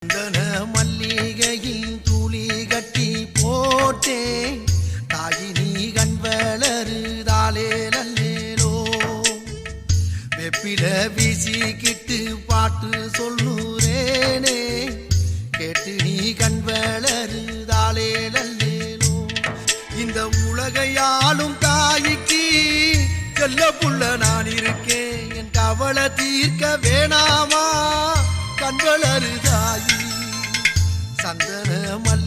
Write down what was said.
சந்தன மல்லிகையில் துளி கட்டி போட்டேன் தாயினி கண் வளருதாலே நல்லேலோ வெப்பில வீசிக்கிட்டு பாட்டு சொல்லுறேனே கேட்டு நீ கண் வளருதாலே நல்லேலோ இந்த உலகையாலும் தாய்க்கு செல்ல புள்ள நான் இருக்கேன் என் கவலை தீர்க்க வேணாமா கண் வளருதாயி சந்தன மல்லிகை